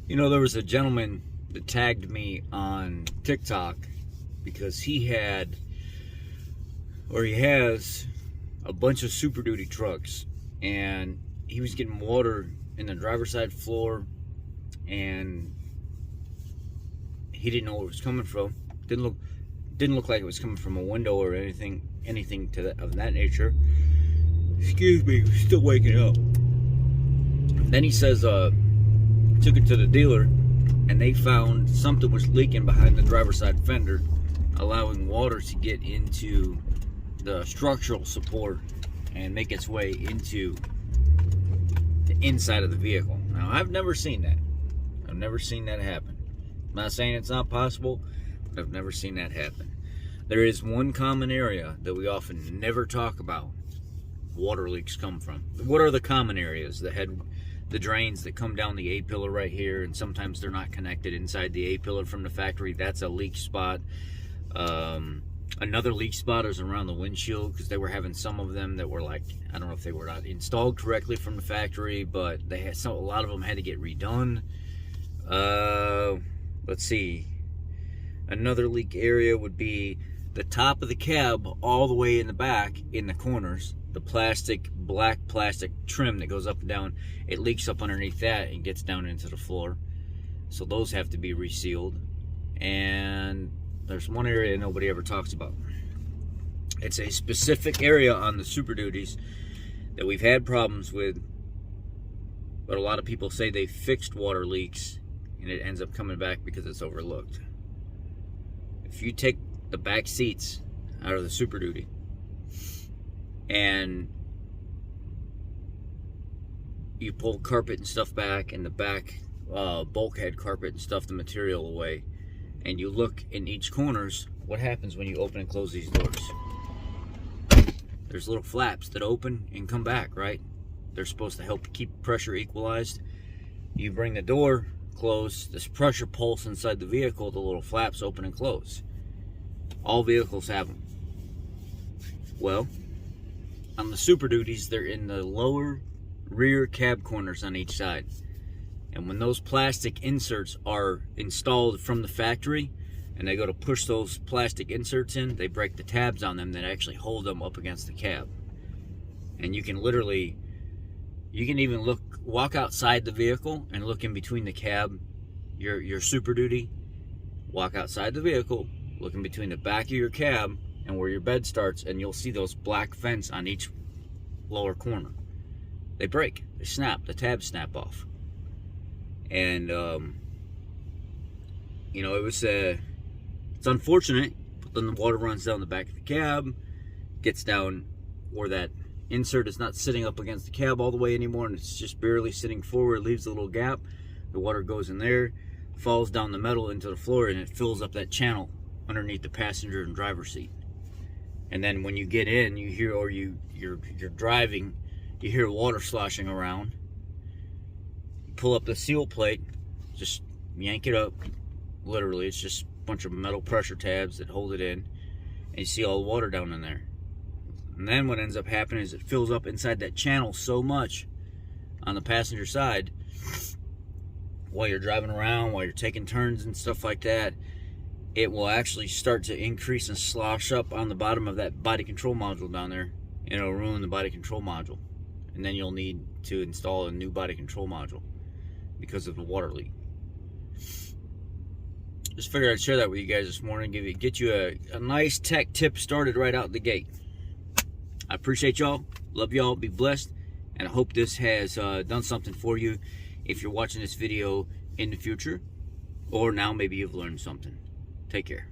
You know, there was a gentleman that tagged me on TikTok because he had, or he has, a bunch of Superduty trucks, and he was getting water in the driver's side floor, and he didn't know where it was coming from. Didn't look like it was coming from a window or anything to that, of that nature. Excuse me, still waking up. Then he says, took it to the dealer, and they found something was leaking behind the driver's side fender, allowing water to get into the structural support and make its way into the inside of the vehicle. Now, I've never seen that. I've never seen that happen. I'm not saying it's not possible, but I've never seen that happen. There is one common area that we often never talk about water leaks come from. What are the common areas? The drains that come down the A-pillar right here, and sometimes they're not connected inside the A-pillar from the factory. That's a leak spot. Another leak spot is around the windshield, because they were having some of them that were like, I don't know if they were not installed correctly from the factory, but they had a lot of them had to get redone. Let's see. Another leak area would be the top of the cab all the way in the back in the corners. The black plastic trim that goes up and down, it leaks up underneath that and gets down into the floor. So those have to be resealed. And there's one area nobody ever talks about. It's a specific area on the Super Duties that we've had problems with, but a lot of people say they fixed water leaks and it ends up coming back because it's overlooked. If you take the back seats out of the Super Duty and you pull carpet and stuff back, and the back bulkhead carpet and stuff, the material away, and you look in each corners, what happens when you open and close these doors? There's little flaps that open and come back, right? They're supposed to help keep pressure equalized. You bring the door close, this pressure pulse inside the vehicle, the little flaps open and close. All vehicles have them. Well, on the Super Duties, they're in the lower rear cab corners on each side. And when those plastic inserts are installed from the factory and they go to push those plastic inserts in, they break the tabs on them that actually hold them up against the cab. And you can even walk outside the vehicle and look in between the cab, your Super Duty, walk outside the vehicle, look in between the back of your cab and where your bed starts, and you'll see those black vents on each lower corner. They break, they snap, the tabs snap off. And you know, it's unfortunate, but then the water runs down the back of the cab, gets down where that insert is not sitting up against the cab all the way anymore, and it's just barely sitting forward, leaves a little gap. The water goes in there, falls down the metal into the floor, and it fills up that channel underneath the passenger and driver seat. And then when you get in, you hear, or you're driving, you hear water sloshing around. You pull up the seal plate, just yank it up. Literally, it's just a bunch of metal pressure tabs that hold it in, and you see all the water down in there. And then what ends up happening is it fills up inside that channel so much on the passenger side while you're driving around, while you're taking turns and stuff like that, it will actually start to increase and slosh up on the bottom of that body control module down there, and it'll ruin the body control module. And then you'll need to install a new body control module because of the water leak. Just figured I'd share that with you guys this morning, get you a nice tech tip started right out the gate. I appreciate y'all, love y'all, be blessed, and I hope this has done something for you if you're watching this video in the future, or now maybe you've learned something. Take care.